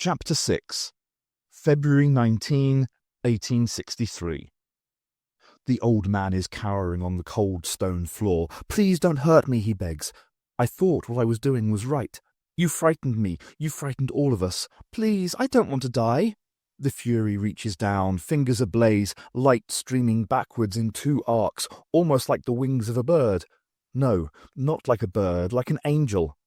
Chapter 6. February 19, 1863. The old man is cowering on the cold stone floor. "Please don't hurt me," he begs. "I thought what I was doing was right. You frightened me. You frightened all of us. Please, I don't want to die." The fury reaches down, fingers ablaze, light streaming backwards in two arcs, almost like the wings of a bird. No, not like a bird, like an angel.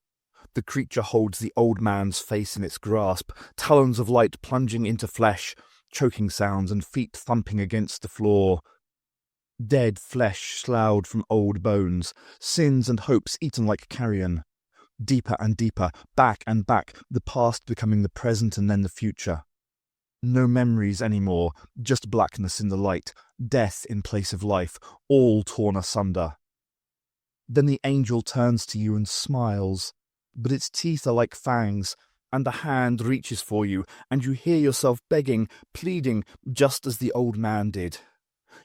The creature holds the old man's face in its grasp, talons of light plunging into flesh, choking sounds and feet thumping against the floor. Dead flesh sloughed from old bones, sins and hopes eaten like carrion. Deeper and deeper, back and back, the past becoming the present and then the future. No memories anymore, just blackness in the light, death in place of life, all torn asunder. Then the angel turns to you and smiles, but its teeth are like fangs, and the hand reaches for you, and you hear yourself begging, pleading, just as the old man did.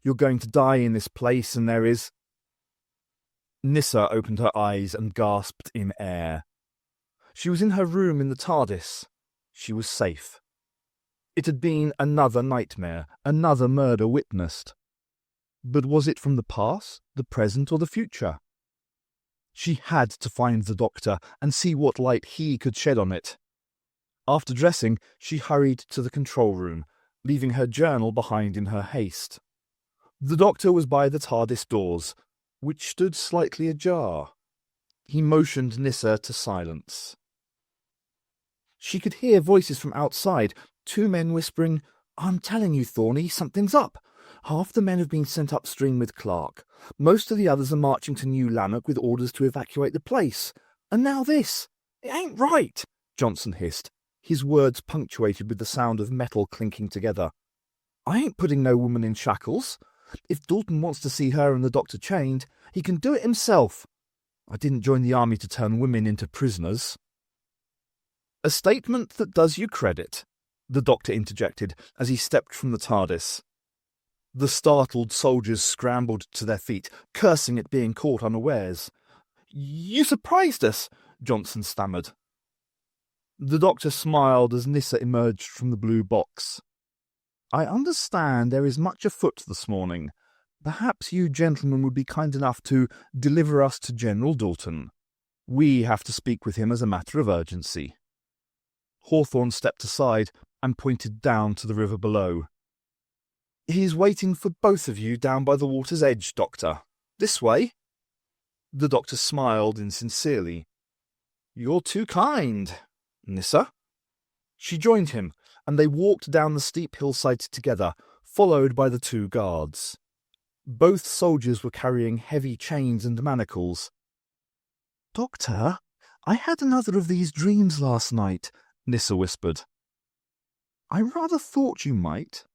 You're going to die in this place, and there is... Nyssa opened her eyes and gasped in air. She was in her room in the TARDIS. She was safe. It had been another nightmare, another murder witnessed. But was it from the past, the present, or the future? She had to find the doctor and see what light he could shed on it. After dressing, she hurried to the control room, leaving her journal behind in her haste. The doctor was by the TARDIS doors, which stood slightly ajar. He motioned Nyssa to silence. She could hear voices from outside, two men whispering, "I'm telling you, Thorny, something's up. Half the men have been sent upstream with Clark. Most of the others are marching to New Lanark with orders to evacuate the place. And now this. It ain't right," Johnson hissed, his words punctuated with the sound of metal clinking together. "I ain't putting no woman in shackles. If Dalton wants to see her and the doctor chained, he can do it himself. I didn't join the army to turn women into prisoners." "A statement that does you credit," the doctor interjected as he stepped from the TARDIS. The startled soldiers scrambled to their feet, cursing at being caught unawares. "You surprised us," Johnson stammered. The doctor smiled as Nyssa emerged from the blue box. "I understand there is much afoot this morning. Perhaps you gentlemen would be kind enough to deliver us to General Dalton. We have to speak with him as a matter of urgency." Hawthorne stepped aside and pointed down to the river below. "He's waiting for both of you down by the water's edge, Doctor. This way." The doctor smiled insincerely. "You're too kind, Nyssa." She joined him, and they walked down the steep hillside together, followed by the two guards. Both soldiers were carrying heavy chains and manacles. "Doctor, I had another of these dreams last night," Nyssa whispered. "I rather thought you might.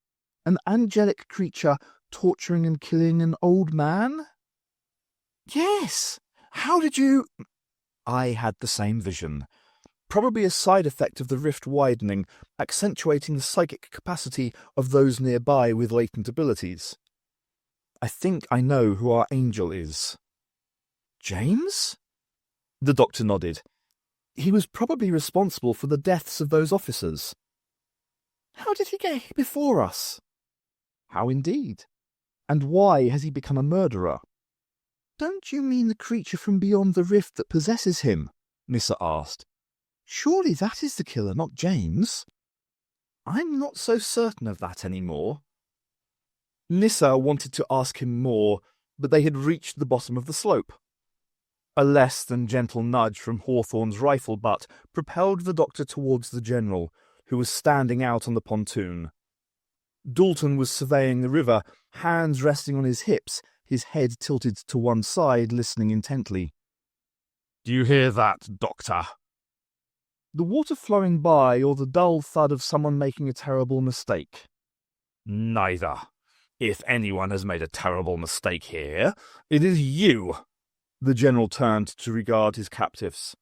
An angelic creature torturing and killing an old man?" "Yes. How did you—" "I had the same vision. Probably a side effect of the rift widening, accentuating the psychic capacity of those nearby with latent abilities. I think I know who our angel is." "James?" The doctor nodded. "He was probably responsible for the deaths of those officers." "How did he get here before us?" "How indeed? And why has he become a murderer?" "Don't you mean the creature from beyond the rift that possesses him?" Nyssa asked. "Surely that is the killer, not James." "I'm not so certain of that anymore." Nyssa wanted to ask him more, but they had reached the bottom of the slope. A less than gentle nudge from Hawthorne's rifle butt propelled the doctor towards the general, who was standing out on the pontoon. Dalton was surveying the river, hands resting on his hips, his head tilted to one side, listening intently. "Do you hear that, Doctor?" "The water flowing by, or the dull thud of someone making a terrible mistake?" "Neither. If anyone has made a terrible mistake here, it is you." The general turned to regard his captives.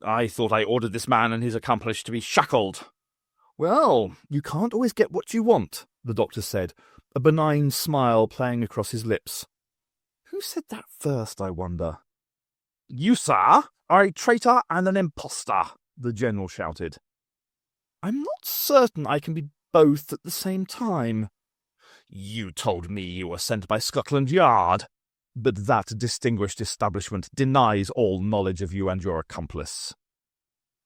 "I thought I ordered this man and his accomplice to be shackled." "Well, you can't always get what you want," the doctor said, a benign smile playing across his lips. "Who said that first, I wonder?" "You, sir, are a traitor and an impostor," the general shouted. I'm not certain I can be both at the same time. You told me you were sent by Scotland Yard. But that distinguished establishment denies all knowledge of you and your accomplice.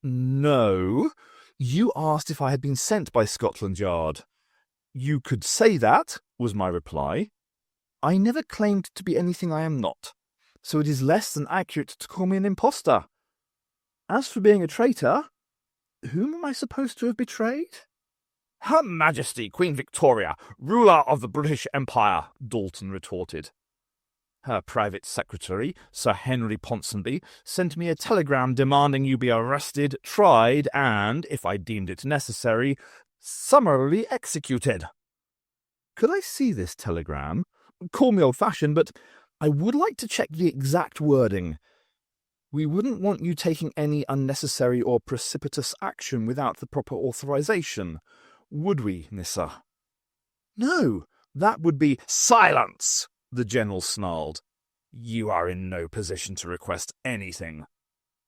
No, you asked if I had been sent by Scotland Yard. You could say that, was my reply. I never claimed to be anything I am not, so it is less than accurate to call me an impostor. As for being a traitor, whom am I supposed to have betrayed? Her Majesty Queen Victoria, ruler of the British Empire, Dalton retorted. Her private secretary, Sir Henry Ponsonby, sent me a telegram demanding you be arrested, tried, and, if I deemed it necessary, summarily executed. Could I see this telegram? Call me old-fashioned, but I would like to check the exact wording. We wouldn't want you taking any unnecessary or precipitous action without the proper authorization, would we, Nissa? No, that would be— Silence! The General snarled. You are in no position to request anything.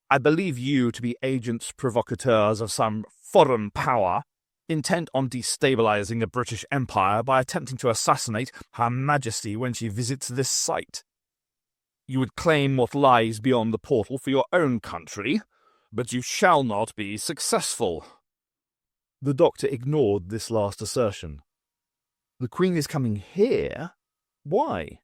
I believe you to be agents provocateurs of some foreign power, intent on destabilizing the British Empire by attempting to assassinate Her Majesty when she visits this site. You would claim what lies beyond the portal for your own country, but you shall not be successful. The doctor ignored this last assertion. The Queen is coming here? Why?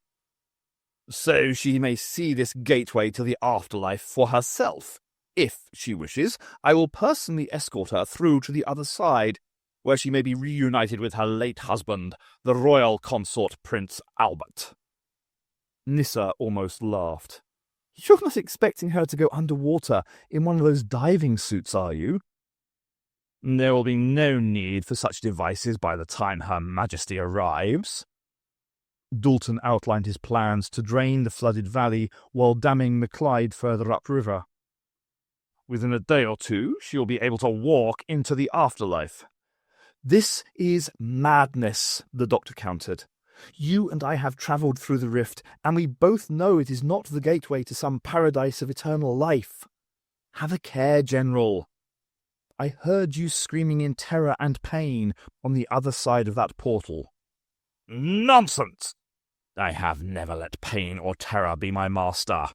So she may see this gateway to the afterlife for herself. If she wishes, I will personally escort her through to the other side, where she may be reunited with her late husband, the royal consort Prince Albert. Nissa almost laughed. You're not expecting her to go underwater in one of those diving suits, are you? There will be no need for such devices by the time Her Majesty arrives. Dalton outlined his plans to drain the flooded valley while damming the Clyde further upriver. Within a day or two, she will be able to walk into the afterlife. This is madness, the doctor countered. You and I have travelled through the rift, and we both know it is not the gateway to some paradise of eternal life. Have a care, General. I heard you screaming in terror and pain on the other side of that portal. Nonsense! I have never let pain or terror be my master.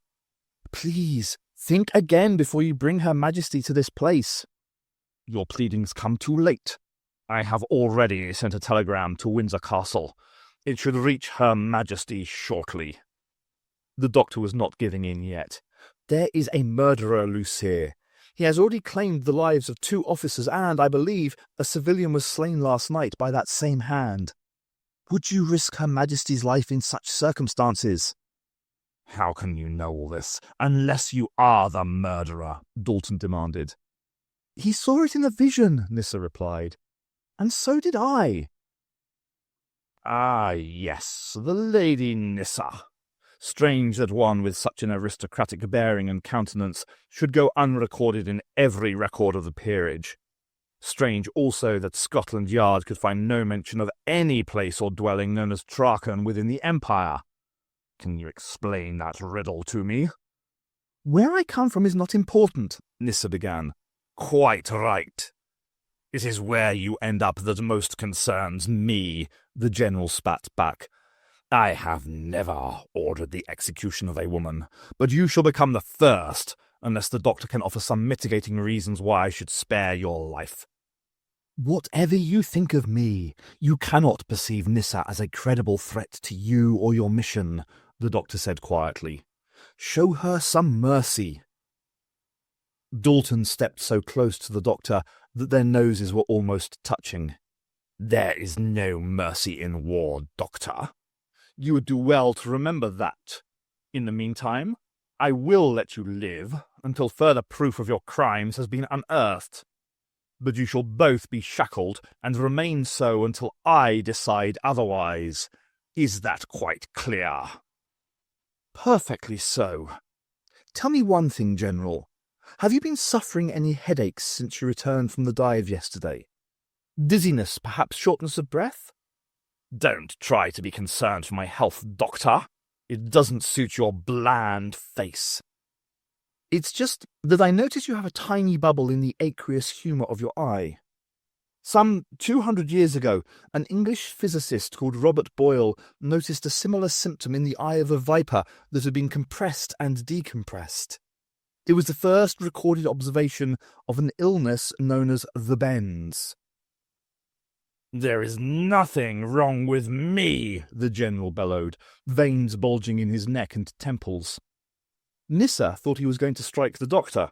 Please, think again before you bring Her Majesty to this place. Your pleadings come too late. I have already sent a telegram to Windsor Castle. It should reach Her Majesty shortly. The doctor was not giving in yet. There is a murderer loose here. He has already claimed the lives of 2 officers and, I believe, a civilian was slain last night by that same hand. Would you risk Her Majesty's life in such circumstances? How can you know all this, unless you are the murderer? Dalton demanded. He saw it in a vision, Nissa replied. And so did I. Ah, yes, the Lady Nissa. Strange that one with such an aristocratic bearing and countenance should go unrecorded in every record of the peerage. Strange also that Scotland Yard could find no mention of any place or dwelling known as Traken within the Empire. Can you explain that riddle to me? Where I come from is not important, Nissa began. Quite right. It is where you end up that most concerns me, the General spat back. I have never ordered the execution of a woman, but you shall become the first, unless the doctor can offer some mitigating reasons why I should spare your life. Whatever you think of me, you cannot perceive Nissa as a credible threat to you or your mission, the doctor said quietly. Show her some mercy. Dalton stepped so close to the doctor that their noses were almost touching. There is no mercy in war, Doctor. You would do well to remember that. In the meantime, I will let you live until further proof of your crimes has been unearthed. But you shall both be shackled and remain so until I decide otherwise. Is that quite clear? Perfectly so. Tell me one thing, General. Have you been suffering any headaches since you returned from the dive yesterday? Dizziness, perhaps shortness of breath? Don't try to be concerned for my health, Doctor. It doesn't suit your bland face. It's just that I notice you have a tiny bubble in the aqueous humour of your eye. Some 200 years ago, an English physicist called Robert Boyle noticed a similar symptom in the eye of a viper that had been compressed and decompressed. It was the first recorded observation of an illness known as the bends. "There is nothing wrong with me," the general bellowed, veins bulging in his neck and temples. Nissa thought he was going to strike the doctor.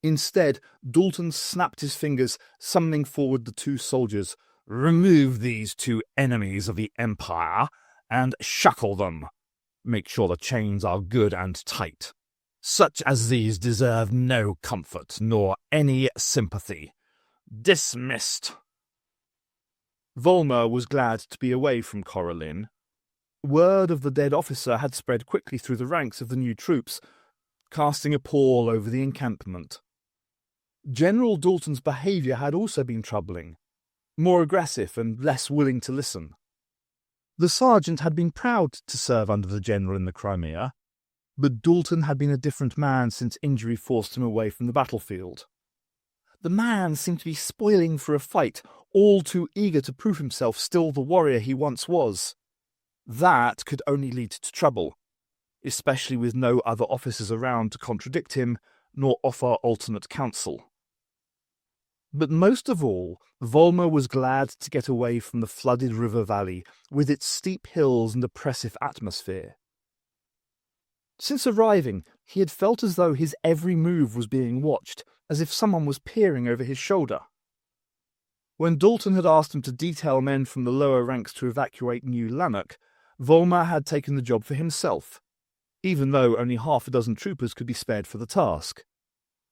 Instead, Dalton snapped his fingers, summoning forward the two soldiers. "Remove these two enemies of the Empire and shackle them. Make sure the chains are good and tight. Such as these deserve no comfort nor any sympathy. Dismissed." Volmer was glad to be away from Coralline. Word of the dead officer had spread quickly through the ranks of the new troops, casting a pall over the encampment. General Dalton's behaviour had also been troubling, more aggressive and less willing to listen. The sergeant had been proud to serve under the general in the Crimea, but Dalton had been a different man since injury forced him away from the battlefield. The man seemed to be spoiling for a fight, all too eager to prove himself still the warrior he once was. That could only lead to trouble, especially with no other officers around to contradict him nor offer alternate counsel. But most of all, Volmer was glad to get away from the flooded river valley with its steep hills and oppressive atmosphere. Since arriving, he had felt as though his every move was being watched, as if someone was peering over his shoulder. When Dalton had asked him to detail men from the lower ranks to evacuate New Lanark, Volmer had taken the job for himself, even though only half a dozen troopers could be spared for the task.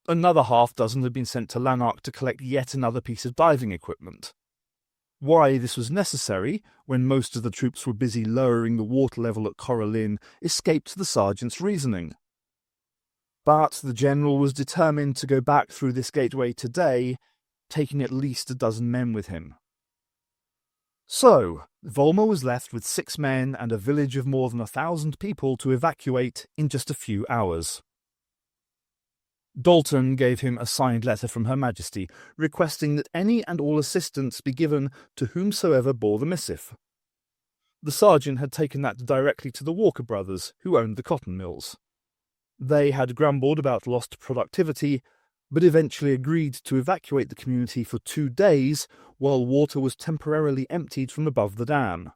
Another half dozen had been sent to Lanark to collect yet another piece of diving equipment. Why this was necessary, when most of the troops were busy lowering the water level at Coralline, escaped the sergeant's reasoning. But the general was determined to go back through this gateway today, taking at least a dozen men with him. So, Volmer was left with 6 men and a village of more than 1,000 people to evacuate in just a few hours. Dalton gave him a signed letter from Her Majesty, requesting that any and all assistance be given to whomsoever bore the missive. The sergeant had taken that directly to the Walker brothers, who owned the cotton mills. They had grumbled about lost productivity, but eventually agreed to evacuate the community for 2 days while water was temporarily emptied from above the dam.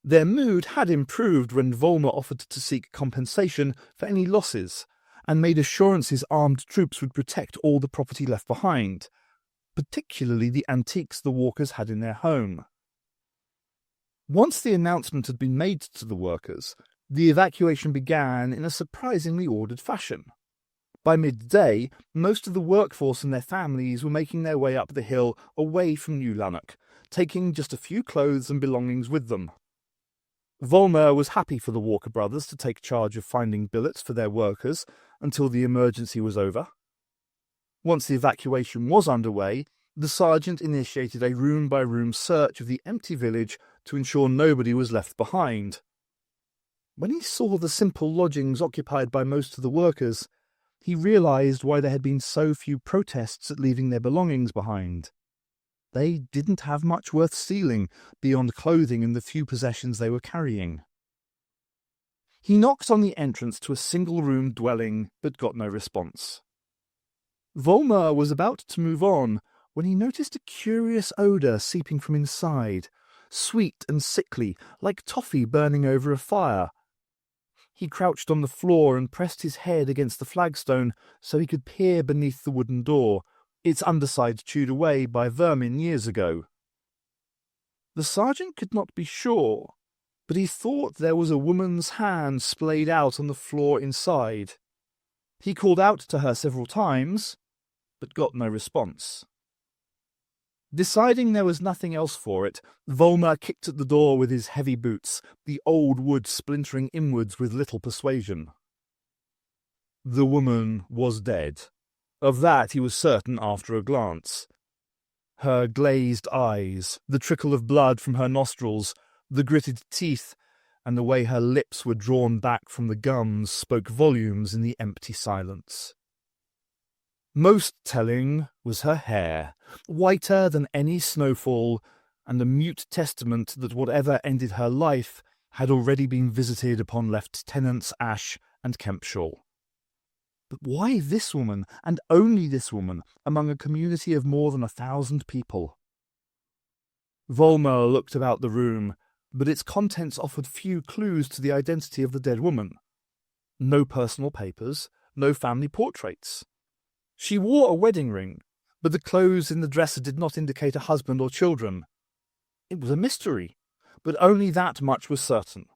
Their mood had improved when Volmer offered to seek compensation for any losses, and made assurances armed troops would protect all the property left behind, particularly the antiques the Walkers had in their home. Once the announcement had been made to the workers, the evacuation began in a surprisingly ordered fashion. By midday, most of the workforce and their families were making their way up the hill away from New Lanark, taking just a few clothes and belongings with them. Volmer was happy for the Walker brothers to take charge of finding billets for their workers until the emergency was over. Once the evacuation was underway, the sergeant initiated a room-by-room search of the empty village to ensure nobody was left behind. When he saw the simple lodgings occupied by most of the workers, he realized why there had been so few protests at leaving their belongings behind. They didn't have much worth stealing beyond clothing and the few possessions they were carrying. He knocked on the entrance to a single-room dwelling, but got no response. Volmer was about to move on when he noticed a curious odour seeping from inside, sweet and sickly, like toffee burning over a fire. He crouched on the floor and pressed his head against the flagstone so he could peer beneath the wooden door, its underside chewed away by vermin years ago. The sergeant could not be sure, but he thought there was a woman's hand splayed out on the floor inside. He called out to her several times, but got no response. Deciding there was nothing else for it, Volmer kicked at the door with his heavy boots, the old wood splintering inwards with little persuasion. The woman was dead. Of that he was certain after a glance. Her glazed eyes, the trickle of blood from her nostrils, the gritted teeth, and the way her lips were drawn back from the gums spoke volumes in the empty silence. Most telling was her hair, whiter than any snowfall, and a mute testament that whatever ended her life had already been visited upon Lieutenants Ash and Kempshall. But why this woman, and only this woman, among a community of more than 1,000 people? Volmer looked about the room, but its contents offered few clues to the identity of the dead woman. No personal papers, no family portraits. She wore a wedding ring, but the clothes in the dresser did not indicate a husband or children. It was a mystery, but only that much was certain.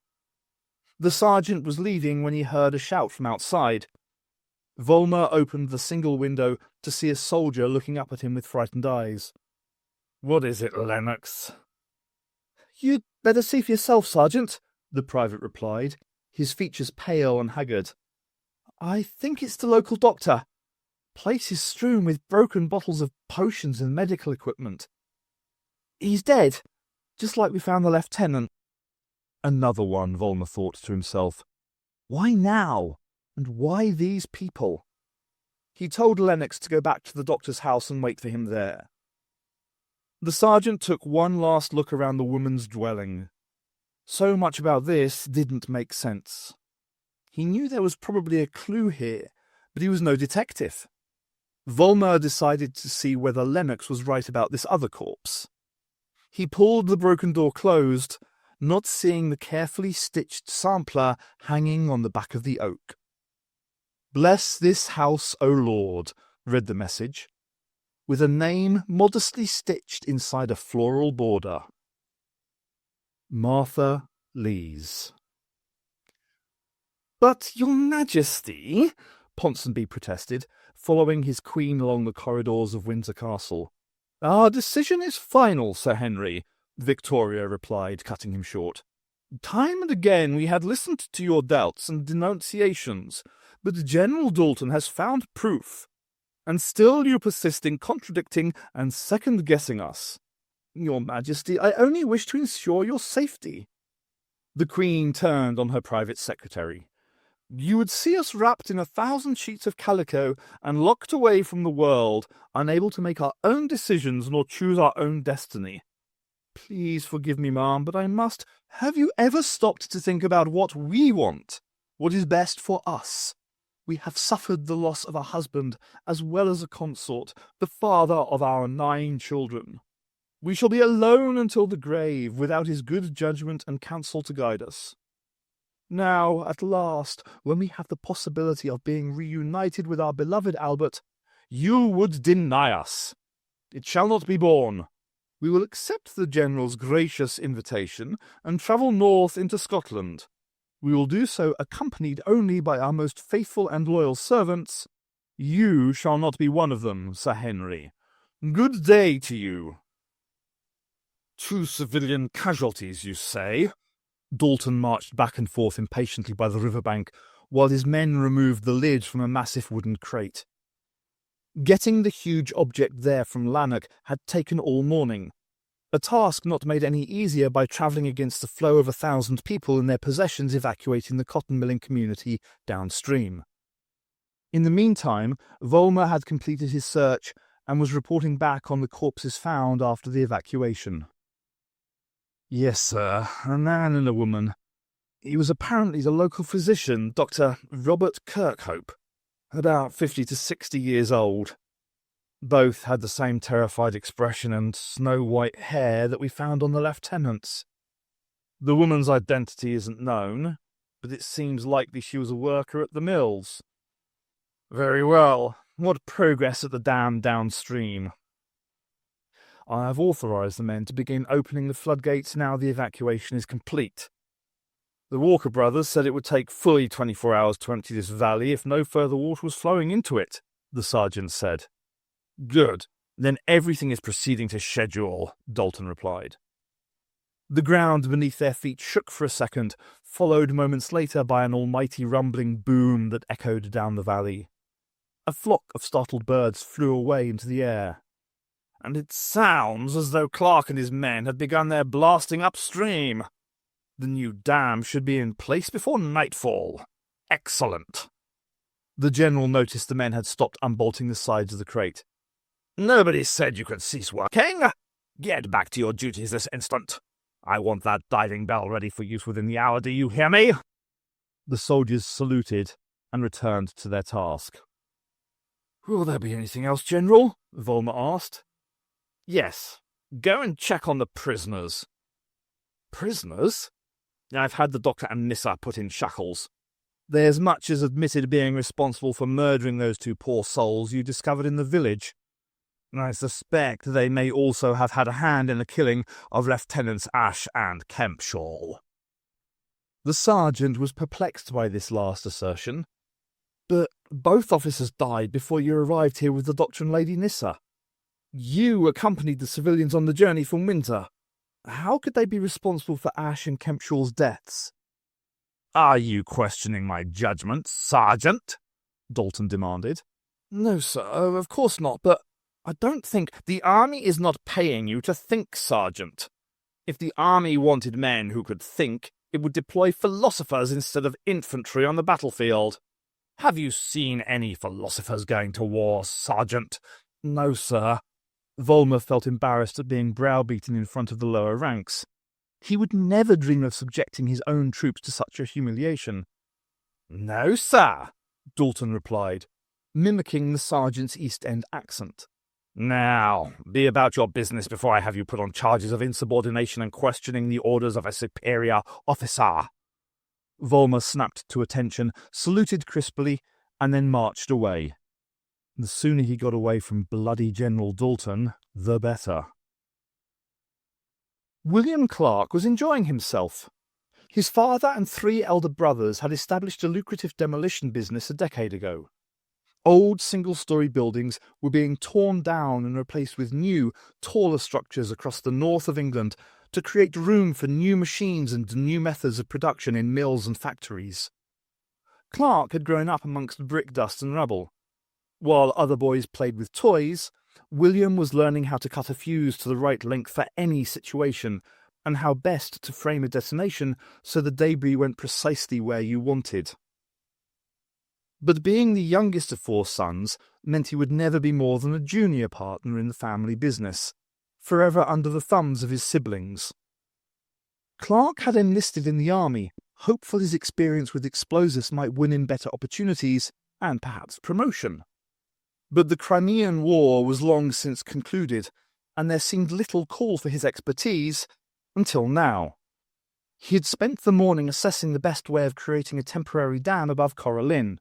The sergeant was leaving when he heard a shout from outside. Volmer opened the single window to see a soldier looking up at him with frightened eyes. "What is it, Lennox?" "You'd better see for yourself, Sergeant," the private replied, his features pale and haggard. "I think it's the local doctor. Place is strewn with broken bottles of potions and medical equipment. He's dead, just like we found the lieutenant." Another one, Volmer thought to himself. Why now? And why these people? He told Lennox to go back to the doctor's house and wait for him there. The sergeant took one last look around the woman's dwelling. So much about this didn't make sense. He knew there was probably a clue here, but he was no detective. Volmer decided to see whether Lennox was right about this other corpse. He pulled the broken door closed, not seeing the carefully stitched sampler hanging on the back of the oak. "Bless this house, O Lord," read the message, with a name modestly stitched inside a floral border. Martha Lees. "But, Your Majesty," Ponsonby protested, following his queen along the corridors of Windsor Castle. "Our decision is final, Sir Henry," Victoria replied, cutting him short. "Time and again we had listened to your doubts and denunciations, but General Dalton has found proof, and still you persist in contradicting and second-guessing us. Your Majesty, I only wish to ensure your safety." The Queen turned on her private secretary. "You would see us wrapped in 1,000 sheets of calico and locked away from the world, unable to make our own decisions nor choose our own destiny. Please forgive me, ma'am, but I must. Have you ever stopped to think about what we want? What is best for us? We have suffered the loss of a husband, as well as a consort, the father of our 9 children. We shall be alone until the grave, without his good judgment and counsel to guide us. Now, at last, when we have the possibility of being reunited with our beloved Albert, you would deny us. It shall not be borne. We will accept the General's gracious invitation and travel north into Scotland. We will do so accompanied only by our most faithful and loyal servants. You shall not be one of them, Sir Henry. Good day to you." "2 civilian casualties, you say?" Dalton marched back and forth impatiently by the riverbank, while his men removed the lid from a massive wooden crate. Getting the huge object there from Lanark had taken all morning, a task not made any easier by travelling against the flow of 1,000 people and their possessions evacuating the cotton milling community downstream. In the meantime, Volmer had completed his search and was reporting back on the corpses found after the evacuation. "Yes, sir, a man and a woman. He was apparently the local physician, Dr. Robert Kirkhope, about 50 to 60 years old. Both had the same terrified expression and snow-white hair that we found on the lieutenants. The woman's identity isn't known, but it seems likely she was a worker at the mills." "Very well. What progress at the dam downstream?" "I have authorised the men to begin opening the floodgates now the evacuation is complete. The Walker brothers said it would take fully 24 hours to empty this valley if no further water was flowing into it," the sergeant said. "Good. Then everything is proceeding to schedule," Dalton replied. The ground beneath their feet shook for a second, followed moments later by an almighty rumbling boom that echoed down the valley. A flock of startled birds flew away into the air. "And it sounds as though Clark and his men had begun their blasting upstream. The new dam should be in place before nightfall. Excellent." The general noticed the men had stopped unbolting the sides of the crate. "Nobody said you could cease working. Get back to your duties this instant. I want that diving bell ready for use within the hour, do you hear me?" The soldiers saluted and returned to their task. "Will there be anything else, General?" Volmer asked. "Yes. Go and check on the prisoners." "Prisoners?" "I've had the doctor and Nissa put in shackles. They as much as admitted being responsible for murdering those two poor souls you discovered in the village. I suspect they may also have had a hand in the killing of Lieutenants Ash and Kempshall." The sergeant was perplexed by this last assertion. "But both officers died before you arrived here with the Doctor and Lady Nissa. You accompanied the civilians on the journey from Winter. How could they be responsible for Ash and Kempshall's deaths?" "Are you questioning my judgment, Sergeant?" Dalton demanded. "No, sir, of course not, but I don't think the army is not paying you to think, Sergeant. If the army wanted men who could think, it would deploy philosophers instead of infantry on the battlefield. Have you seen any philosophers going to war, Sergeant?" "No, sir." Volmer felt embarrassed at being browbeaten in front of the lower ranks. He would never dream of subjecting his own troops to such a humiliation. "No, sir," Dalton replied, mimicking the sergeant's East End accent. "Now, be about your business before I have you put on charges of insubordination and questioning the orders of a superior officer." Volmer snapped to attention, saluted crisply, and then marched away. The sooner he got away from bloody General Dalton, the better. William Clark was enjoying himself. His father and 3 elder brothers had established a lucrative demolition business a decade ago. Old single-storey buildings were being torn down and replaced with new, taller structures across the north of England to create room for new machines and new methods of production in mills and factories. Clark had grown up amongst brick dust and rubble. While other boys played with toys, William was learning how to cut a fuse to the right length for any situation, and how best to frame a detonation so the debris went precisely where you wanted. But being the youngest of 4 sons meant he would never be more than a junior partner in the family business, forever under the thumbs of his siblings. Clark had enlisted in the army, hopeful his experience with explosives might win him better opportunities and perhaps promotion. But the Crimean War was long since concluded, and there seemed little call for his expertise until now. He had spent the morning assessing the best way of creating a temporary dam above Coralline.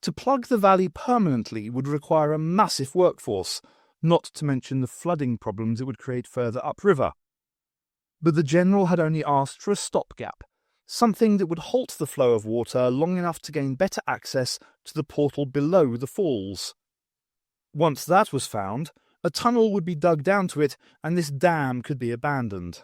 To plug the valley permanently would require a massive workforce, not to mention the flooding problems it would create further upriver. But the general had only asked for a stopgap, something that would halt the flow of water long enough to gain better access to the portal below the falls. Once that was found, a tunnel would be dug down to it, and this dam could be abandoned.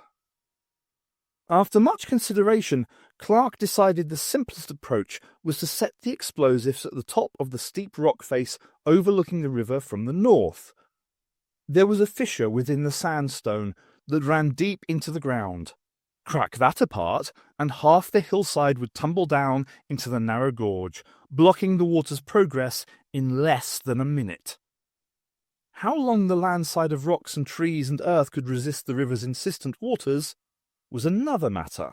After much consideration, Clark decided the simplest approach was to set the explosives at the top of the steep rock face overlooking the river from the north. There was a fissure within the sandstone that ran deep into the ground. Crack that apart, and half the hillside would tumble down into the narrow gorge, blocking the water's progress in less than a minute. How long the landside of rocks and trees and earth could resist the river's insistent waters was another matter.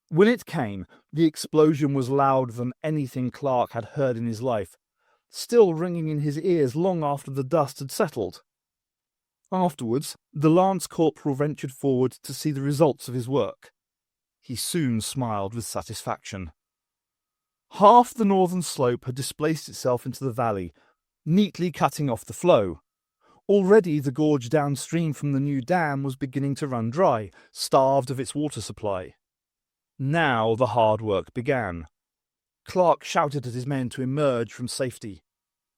When it came, the explosion was louder than anything Clark had heard in his life, still ringing in his ears long after the dust had settled. Afterwards, the lance corporal ventured forward to see the results of his work. He soon smiled with satisfaction. Half the northern slope had displaced itself into the valley, neatly cutting off the flow. Already the gorge downstream from the new dam was beginning to run dry, starved of its water supply. Now the hard work began. Clark shouted at his men to emerge from safety.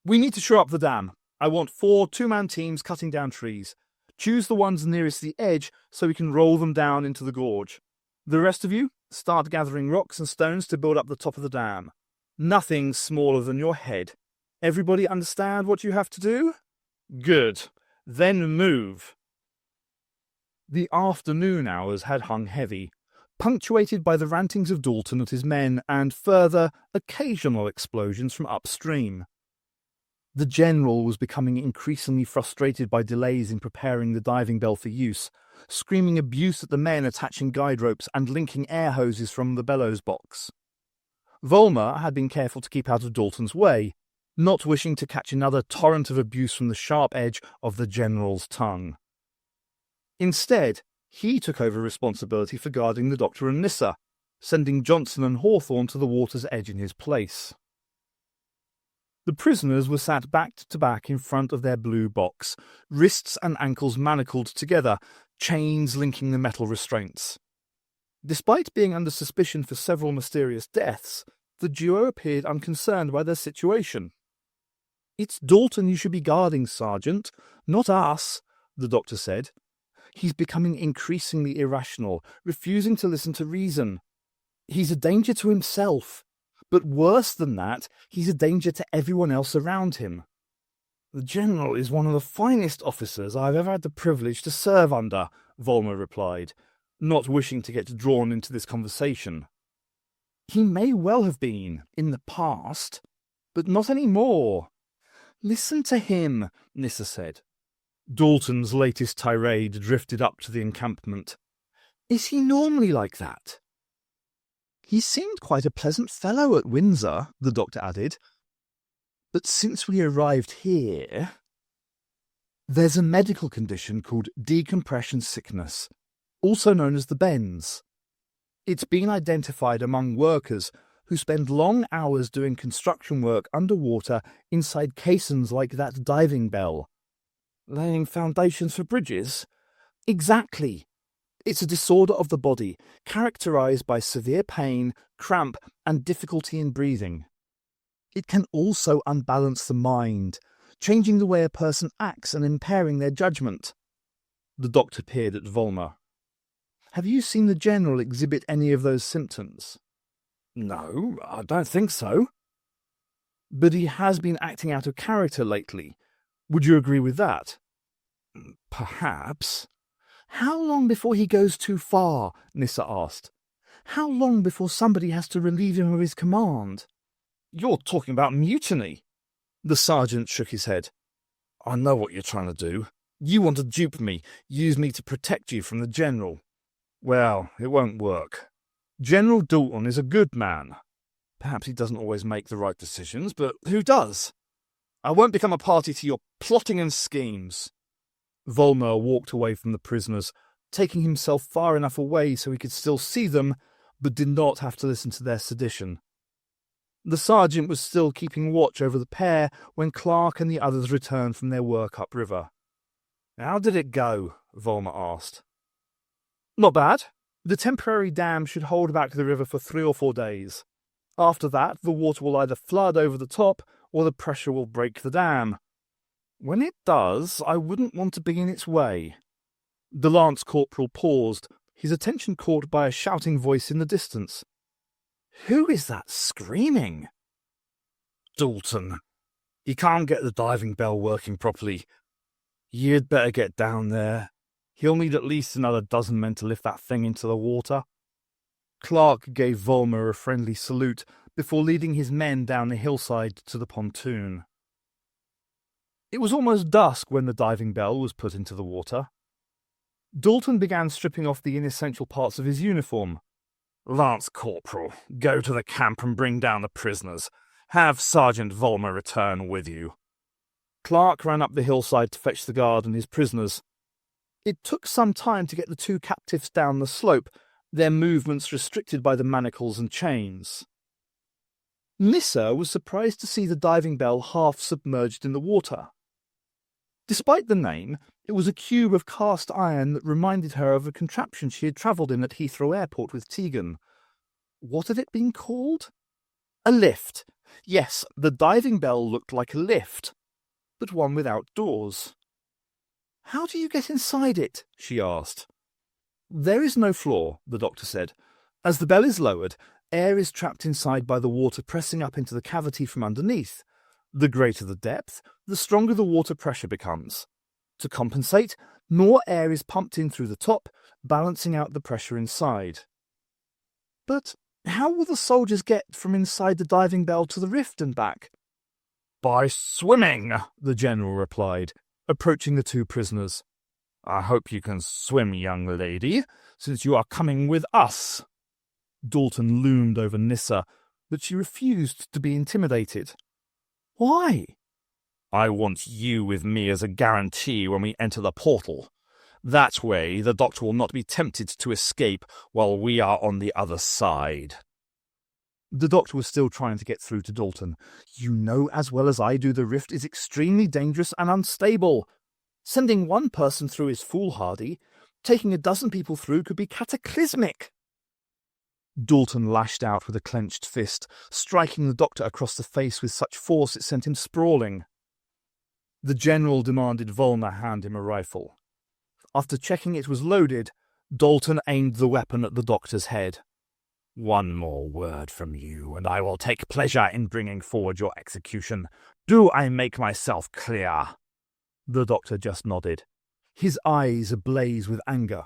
"We need to shore up the dam. I want 4 two-man teams cutting down trees. Choose the ones nearest the edge so we can roll them down into the gorge. The rest of you, start gathering rocks and stones to build up the top of the dam. Nothing smaller than your head. Everybody understand what you have to do? Good. Then move." The afternoon hours had hung heavy. punctuated by the rantings of Dalton at his men and, further, occasional explosions from upstream. The General was becoming increasingly frustrated by delays in preparing the diving bell for use, screaming abuse at the men attaching guide ropes and linking air hoses from the bellows box. Volmer had been careful to keep out of Dalton's way, not wishing to catch another torrent of abuse from the sharp edge of the General's tongue. Instead, he took over responsibility for guarding the Doctor and Nyssa, sending Johnson and Hawthorne to the water's edge in his place. The prisoners were sat back to back in front of their blue box, wrists and ankles manacled together, chains linking the metal restraints. Despite being under suspicion for several mysterious deaths, the duo appeared unconcerned by their situation. "It's Dalton you should be guarding, Sergeant, not us," the Doctor said. "He's becoming increasingly irrational, refusing to listen to reason. He's a danger to himself, but worse than that, he's a danger to everyone else around him." "The General is one of the finest officers I've ever had the privilege to serve under," Volmer replied, not wishing to get drawn into this conversation. "He may well have been, in the past, but not any more. Listen to him," Nyssa said. Dalton's latest tirade drifted up to the encampment. "Is he normally like that?" "He seemed quite a pleasant fellow at Windsor," the Doctor added. "But since we arrived here..." "There's a medical condition called decompression sickness, also known as the bends. It's been identified among workers who spend long hours doing construction work underwater inside caissons like that diving bell." "Laying foundations for bridges?" "Exactly. It's a disorder of the body, characterized by severe pain, cramp, and difficulty in breathing. It can also unbalance the mind, changing the way a person acts and impairing their judgment." The Doctor peered at Volmer. "Have you seen the General exhibit any of those symptoms?" "No, I don't think so." "But he has been acting out of character lately. Would you agree with that?" "Perhaps." "How long before he goes too far?" Nyssa asked. "How long before somebody has to relieve him of his command?" "You're talking about mutiny." The sergeant shook his head. "I know what you're trying to do. You want to dupe me, use me to protect you from the General. Well, it won't work. General Dalton is a good man. Perhaps he doesn't always make the right decisions, but who does? I won't become a party to your plotting and schemes." Volmer walked away from the prisoners, taking himself far enough away so he could still see them, but did not have to listen to their sedition. The sergeant was still keeping watch over the pair when Clark and the others returned from their work upriver. "How did it go?" Volmer asked. "Not bad. The temporary dam should hold back the river for 3 or 4 days. After that, the water will either flood over the top or the pressure will break the dam. When it does, I wouldn't want to be in its way." The lance corporal paused, his attention caught by a shouting voice in the distance. "Who is that screaming?" "Dalton. He can't get the diving bell working properly. You'd better get down there. He'll need at least another dozen men to lift that thing into the water." Clark gave Volmer a friendly salute before leading his men down the hillside to the pontoon. It was almost dusk when the diving bell was put into the water. Dalton began stripping off the inessential parts of his uniform. "Lance Corporal, go to the camp and bring down the prisoners. Have Sergeant Volmer return with you." Clark ran up the hillside to fetch the guard and his prisoners. It took some time to get the 2 captives down the slope, their movements restricted by the manacles and chains. Nyssa was surprised to see the diving bell half submerged in the water. Despite the name, it was a cube of cast iron that reminded her of a contraption she had travelled in at Heathrow Airport with Tegan. What had it been called? A lift. Yes, the diving bell looked like a lift, but one without doors. "How do you get inside it?" she asked. "There is no floor," the Doctor said. "As the bell is lowered, air is trapped inside by the water pressing up into the cavity from underneath. The greater the depth, the stronger the water pressure becomes. To compensate, more air is pumped in through the top, balancing out the pressure inside. But how will the soldiers get from inside the diving bell to the rift and back? By swimming, the general replied, Approaching the two prisoners. I hope you can swim, young lady, since you are coming with us. Dalton loomed over Nyssa, but she refused to be intimidated. Why? I want you with me as a guarantee when we enter the portal. That way, the doctor will not be tempted to escape while we are on the other side. The doctor was still trying to get through to Dalton. You know as well as I do the rift is extremely dangerous and unstable. Sending one person through is foolhardy. Taking a dozen people through could be cataclysmic. Dalton lashed out with a clenched fist, striking the doctor across the face with such force it sent him sprawling. The general demanded Volmer hand him a rifle. After checking it was loaded, Dalton aimed the weapon at the doctor's head. One more word from you, and I will take pleasure in bringing forward your execution. Do I make myself clear? The doctor just nodded, his eyes ablaze with anger.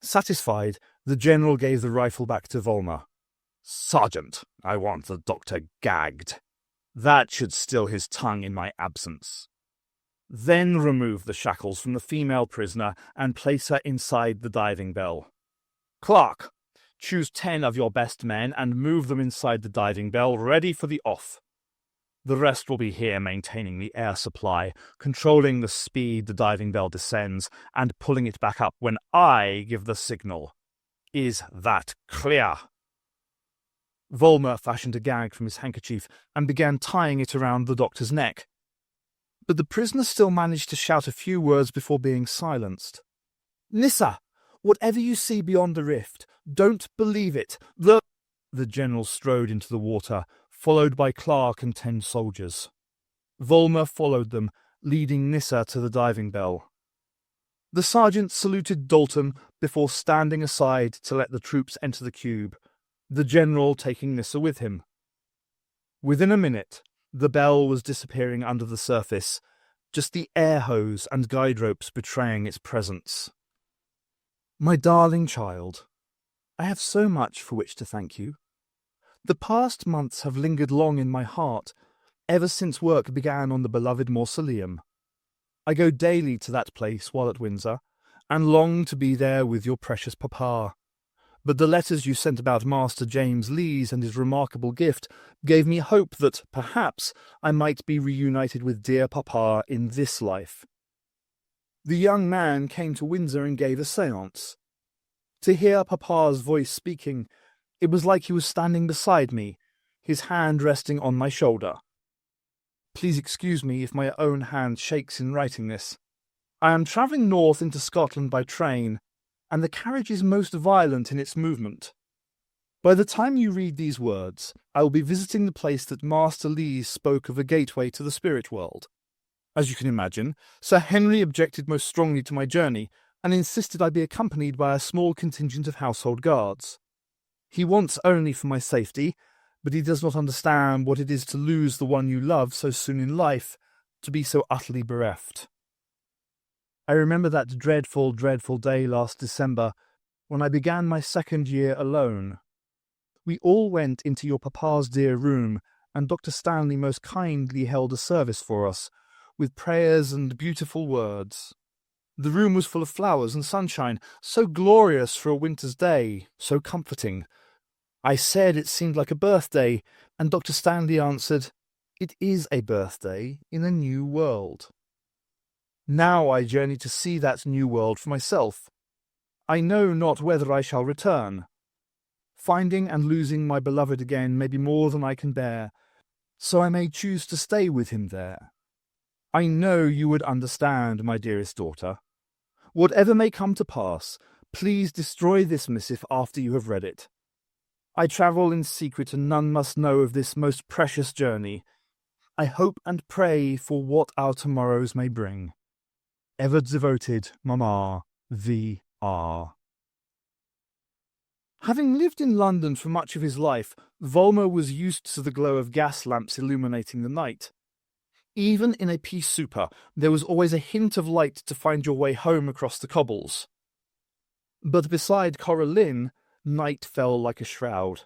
Satisfied, the general gave the rifle back to Volmer. Sergeant, I want the doctor gagged. That should still his tongue in my absence. Then remove the shackles from the female prisoner and place her inside the diving bell. Clark, choose 10 of your best men and move them inside the diving bell, ready for the off. The rest will be here maintaining the air supply, controlling the speed the diving bell descends, and pulling it back up when I give the signal. Is that clear? Volmer fashioned a gag from his handkerchief and began tying it around the doctor's neck. But the prisoner still managed to shout a few words before being silenced. Nyssa, whatever you see beyond the rift, don't believe it. The general strode into the water, followed by Clark and 10 soldiers. Volmer followed them, leading Nyssa to the diving bell. The sergeant saluted Dalton before standing aside to let the troops enter the cube, the general taking Nyssa with him. Within a minute, the bell was disappearing under the surface, just the air hose and guide ropes betraying its presence. My darling child, I have so much for which to thank you. The past months have lingered long in my heart, ever since work began on the beloved mausoleum. I go daily to that place while at Windsor, and long to be there with your precious papa. But the letters you sent about Master James Lees and his remarkable gift gave me hope that, perhaps, I might be reunited with dear papa in this life. The young man came to Windsor and gave a séance. To hear papa's voice speaking, it was like he was standing beside me, his hand resting on my shoulder. Please excuse me if my own hand shakes in writing this. I am travelling north into Scotland by train, and the carriage is most violent in its movement. By the time you read these words, I will be visiting the place that Master Lees spoke of a gateway to the spirit world. As you can imagine, Sir Henry objected most strongly to my journey, and insisted I be accompanied by a small contingent of household guards. He wants only for my safety, but he does not understand what it is to lose the one you love so soon in life, to be so utterly bereft. I remember that dreadful, dreadful day last December, when I began my second year alone. We all went into your papa's dear room, and Dr. Stanley most kindly held a service for us, with prayers and beautiful words. The room was full of flowers and sunshine, so glorious for a winter's day, so comforting. I said it seemed like a birthday, and Dr. Stanley answered, "It is a birthday in a new world." Now I journey to see that new world for myself. I know not whether I shall return. Finding and losing my beloved again may be more than I can bear, so I may choose to stay with him there. I know you would understand, my dearest daughter. Whatever may come to pass, please destroy this missive after you have read it. I travel in secret, and none must know of this most precious journey. I hope and pray for what our tomorrows may bring. Ever devoted, Mamma, V.R. Having lived in London for much of his life, Volmer was used to the glow of gas lamps illuminating the night. Even in a pea souper, there was always a hint of light to find your way home across the cobbles. But beside Cora Lynn, Night fell like a shroud.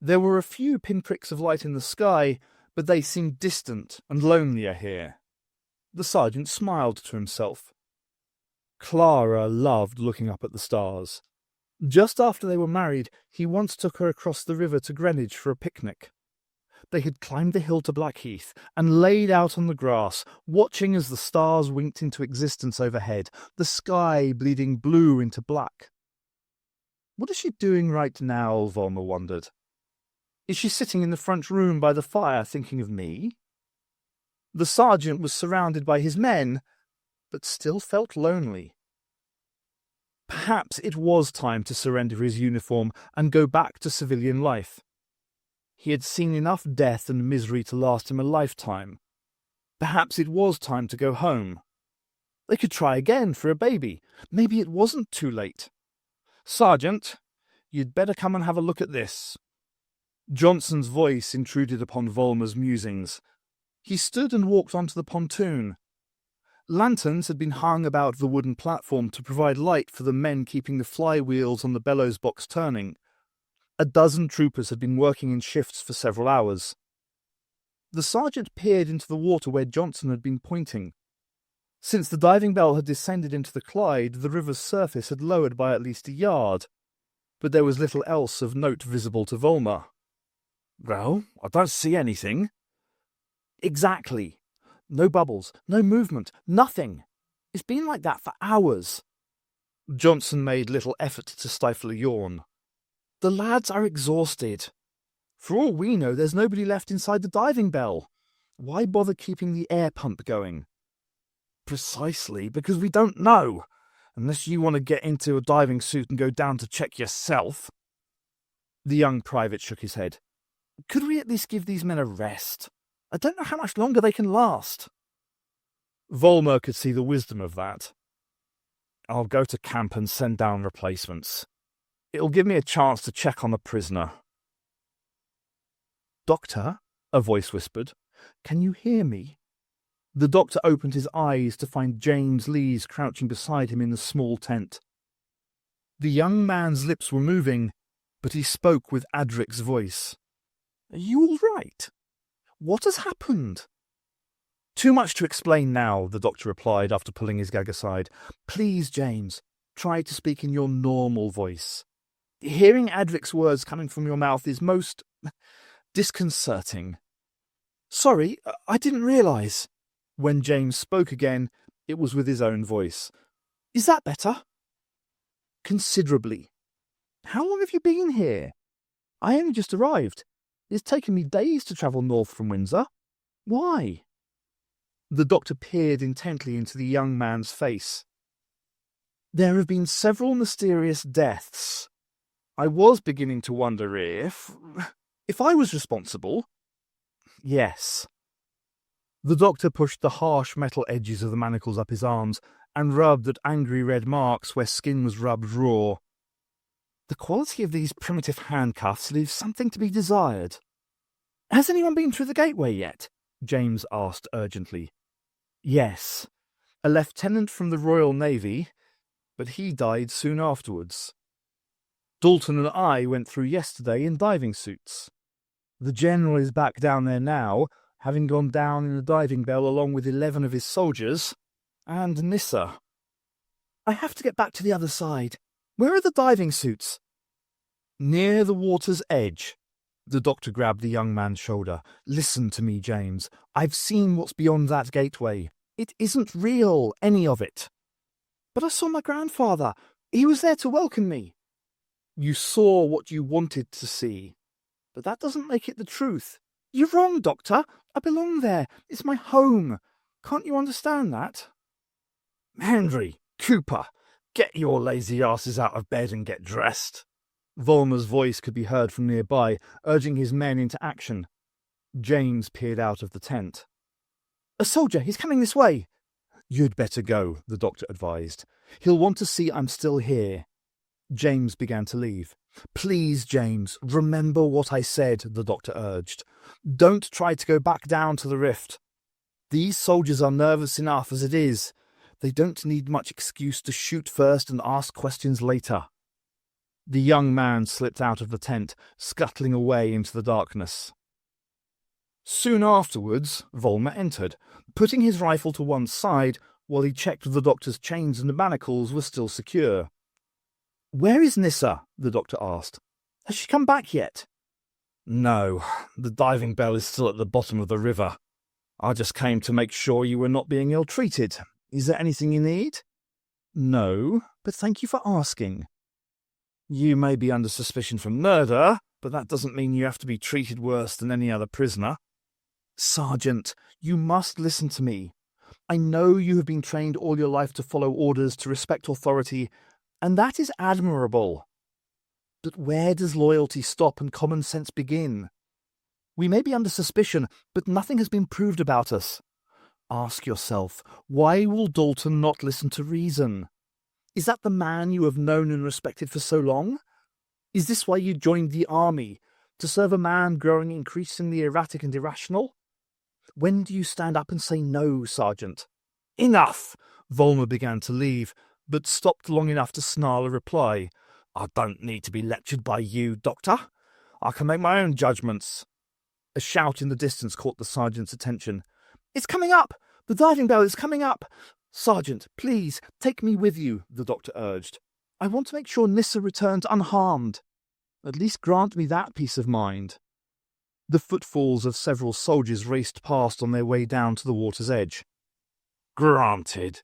There were a few pinpricks of light in the sky, but they seemed distant and lonelier here. The sergeant smiled to himself. Clara loved looking up at the stars. Just after they were married, he once took her across the river to Greenwich for a picnic. They had climbed the hill to Blackheath and laid out on the grass, watching as the stars winked into existence overhead, the sky bleeding blue into black. What is she doing right now, Volmer wondered. Is she sitting in the front room by the fire thinking of me? The sergeant was surrounded by his men, but still felt lonely. Perhaps it was time to surrender his uniform and go back to civilian life. He had seen enough death and misery to last him a lifetime. Perhaps it was time to go home. They could try again for a baby. Maybe it wasn't too late. Sergeant, you'd better come and have a look at this. Johnson's voice intruded upon Volmer's musings. He stood and walked onto the pontoon. Lanterns had been hung about the wooden platform to provide light for the men keeping the flywheels on the bellows box turning. A dozen troopers had been working in shifts for several hours. The sergeant peered into the water where Johnson had been pointing. Since the diving bell had descended into the Clyde, the river's surface had lowered by at least a yard, but there was little else of note visible to Volmer. Well, I don't see anything. Exactly. No bubbles, no movement, nothing. It's been like that for hours. Johnson made little effort to stifle a yawn. The lads are exhausted. For all we know, there's nobody left inside the diving bell. Why bother keeping the air pump going? Precisely, because we don't know. Unless you want to get into a diving suit and go down to check yourself. The young private shook his head. Could we at least give these men a rest? I don't know how much longer they can last. Volmer could see the wisdom of that. I'll go to camp and send down replacements. It'll give me a chance to check on the prisoner. Doctor, a voice whispered, can you hear me? The doctor opened his eyes to find James Lees crouching beside him in the small tent. The young man's lips were moving, but he spoke with Adric's voice. Are you all right? What has happened? Too much to explain now, the doctor replied after pulling his gag aside. Please, James, try to speak in your normal voice. Hearing Adric's words coming from your mouth is most disconcerting. Sorry, I didn't realise. When James spoke again, it was with his own voice. Is that better? Considerably. How long have you been here? I only just arrived. It's taken me days to travel north from Windsor. Why? The doctor peered intently into the young man's face. There have been several mysterious deaths. I was beginning to wonder if I was responsible. Yes. The doctor pushed the harsh metal edges of the manacles up his arms and rubbed at angry red marks where skin was rubbed raw. The quality of these primitive handcuffs leaves something to be desired. Has anyone been through the gateway yet? James asked urgently. Yes, a lieutenant from the Royal Navy, but he died soon afterwards. Dalton and I went through yesterday in diving suits. The General is back down there now, having gone down in a diving bell along with 11 of his soldiers, and Nissa. I have to get back to the other side. Where are the diving suits? Near the water's edge. The doctor grabbed the young man's shoulder. Listen to me, James. I've seen what's beyond that gateway. It isn't real, any of it. But I saw my grandfather. He was there to welcome me. You saw what you wanted to see. But that doesn't make it the truth. You're wrong, Doctor. I belong there. It's my home. Can't you understand that? Henry, Cooper, get your lazy asses out of bed and get dressed. Volmer's voice could be heard from nearby, urging his men into action. James peered out of the tent. A soldier, he's coming this way. You'd better go, the doctor advised. He'll want to see I'm still here. James began to leave. Please, James, remember what I said, the doctor urged. Don't try to go back down to the rift. These soldiers are nervous enough as it is. They don't need much excuse to shoot first and ask questions later. The young man slipped out of the tent, scuttling away into the darkness. Soon afterwards, Volmer entered, putting his rifle to one side while he checked the doctor's chains and manacles were still secure. "Where is Nissa?" the doctor asked. "Has she come back yet?" "No, the diving bell is still at the bottom of the river. I just came to make sure you were not being ill-treated. Is there anything you need?" "No, but thank you for asking." "You may be under suspicion for murder, but that doesn't mean you have to be treated worse than any other prisoner." "Sergeant, you must listen to me. I know you have been trained all your life to follow orders, to respect authority, and that is admirable. But where does loyalty stop and common sense begin? We may be under suspicion, but nothing has been proved about us. Ask yourself, why will Dalton not listen to reason? Is that the man you have known and respected for so long? Is this why you joined the army, to serve a man growing increasingly erratic and irrational? When do you stand up and say no, Sergeant?" "Enough!" Volmer began to leave, but stopped long enough to snarl a reply. "I don't need to be lectured by you, Doctor. I can make my own judgments." A shout in the distance caught the sergeant's attention. "It's coming up! The diving bell is coming up! Sergeant, please, take me with you," the doctor urged. "I want to make sure Nissa returns unharmed. At least grant me that peace of mind." The footfalls of several soldiers raced past on their way down to the water's edge. "Granted,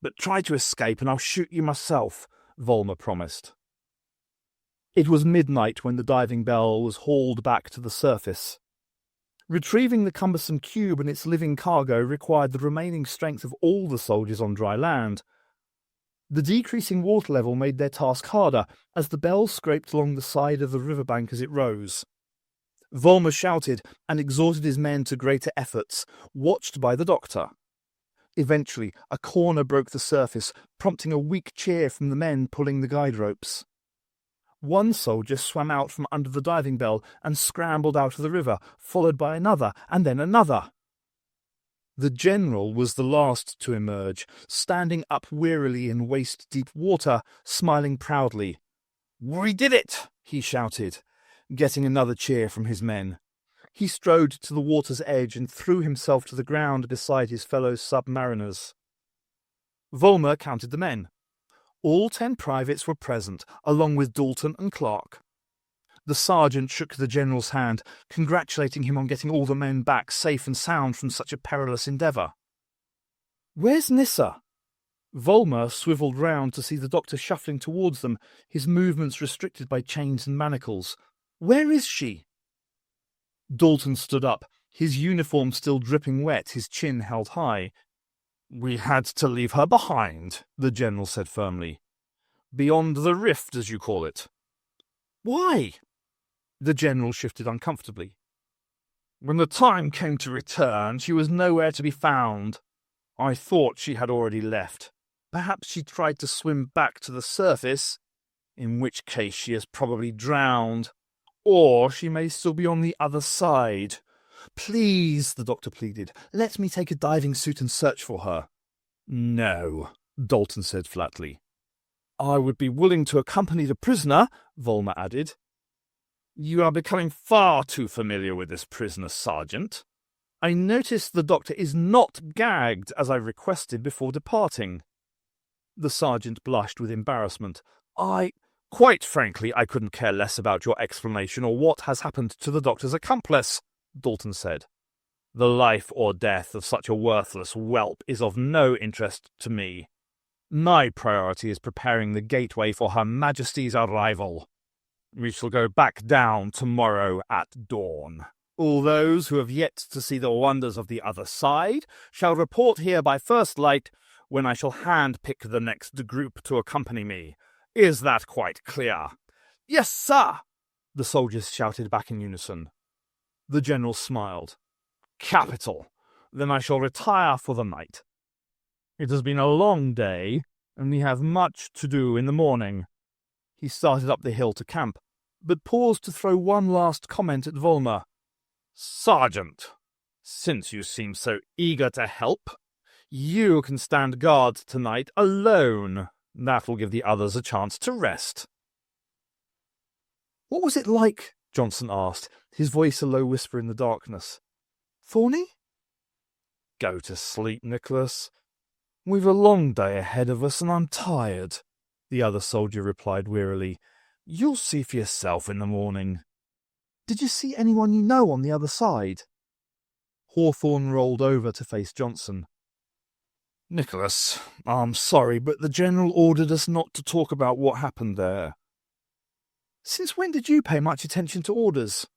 but try to escape and I'll shoot you myself," Volmer promised. It was midnight when the diving bell was hauled back to the surface. Retrieving the cumbersome cube and its living cargo required the remaining strength of all the soldiers on dry land. The decreasing water level made their task harder as the bell scraped along the side of the riverbank as it rose. Volmer shouted and exhorted his men to greater efforts, watched by the doctor. Eventually, a corner broke the surface, prompting a weak cheer from the men pulling the guide ropes. One soldier swam out from under the diving bell and scrambled out of the river, followed by another, and then another. The general was the last to emerge, standing up wearily in waist-deep water, smiling proudly. "We did it!" he shouted, getting another cheer from his men. He strode to the water's edge and threw himself to the ground beside his fellow submariners. Volmer counted the men. All 10 privates were present, along with Dalton and Clark. The sergeant shook the general's hand, congratulating him on getting all the men back safe and sound from such a perilous endeavour. "Where's Nissa?" Volmer swivelled round to see the doctor shuffling towards them, his movements restricted by chains and manacles. "Where is she?" Dalton stood up, his uniform still dripping wet, his chin held high. "We had to leave her behind," the general said firmly. "Beyond the rift, as you call it." "Why?" The general shifted uncomfortably. "When the time came to return, she was nowhere to be found. I thought she had already left. Perhaps she tried to swim back to the surface, in which case she is probably drowned. Or she may still be on the other side. Please," the doctor pleaded, "let me take a diving suit and search for her." "No," Dalton said flatly. "I would be willing to accompany the prisoner," Volmer added. "You are becoming far too familiar with this prisoner, Sergeant. I notice the doctor is not gagged, as I requested before departing." The sergeant blushed with embarrassment. Quite frankly, I couldn't care less about your explanation or what has happened to the doctor's accomplice," Dalton said. "The life or death of such a worthless whelp is of no interest to me. My priority is preparing the gateway for Her Majesty's arrival. We shall go back down tomorrow at dawn. All those who have yet to see the wonders of the other side shall report here by first light, when I shall hand-pick the next group to accompany me. Is that quite clear?" "Yes, sir," the soldiers shouted back in unison. The general smiled. "Capital. Then I shall retire for the night. It has been a long day, and we have much to do in the morning." He started up the hill to camp, but paused to throw one last comment at Volmer. "Sergeant, since you seem so eager to help, you can stand guard tonight alone. That will give the others a chance to rest." What was it like? Johnson asked, his voice a low whisper in the darkness. Thorny? Go to sleep, Nicholas. We've a long day ahead of us and I'm tired, the other soldier replied wearily. You'll see for yourself in the morning. Did you see anyone you know on the other side? Hawthorne rolled over to face Johnson. Nicholas, I'm sorry, but the General ordered us not to talk about what happened there. Since when did you pay much attention to orders?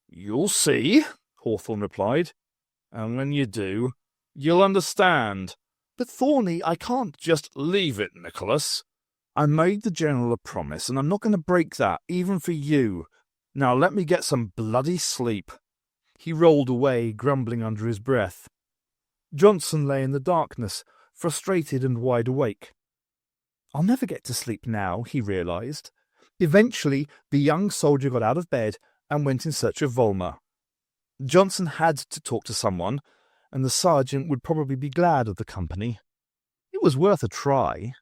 You'll see, Hawthorne replied. And when you do, you'll understand. But Thorny, I can't just leave it, Nicholas. I made the General a promise, and I'm not going to break that, even for you. Now let me get some bloody sleep. He rolled away, grumbling under his breath. Johnson lay in the darkness, frustrated and wide awake. I'll never get to sleep now, he realised. Eventually, the young soldier got out of bed and went in search of Volmer. Johnson had to talk to someone, and the sergeant would probably be glad of the company. It was worth a try.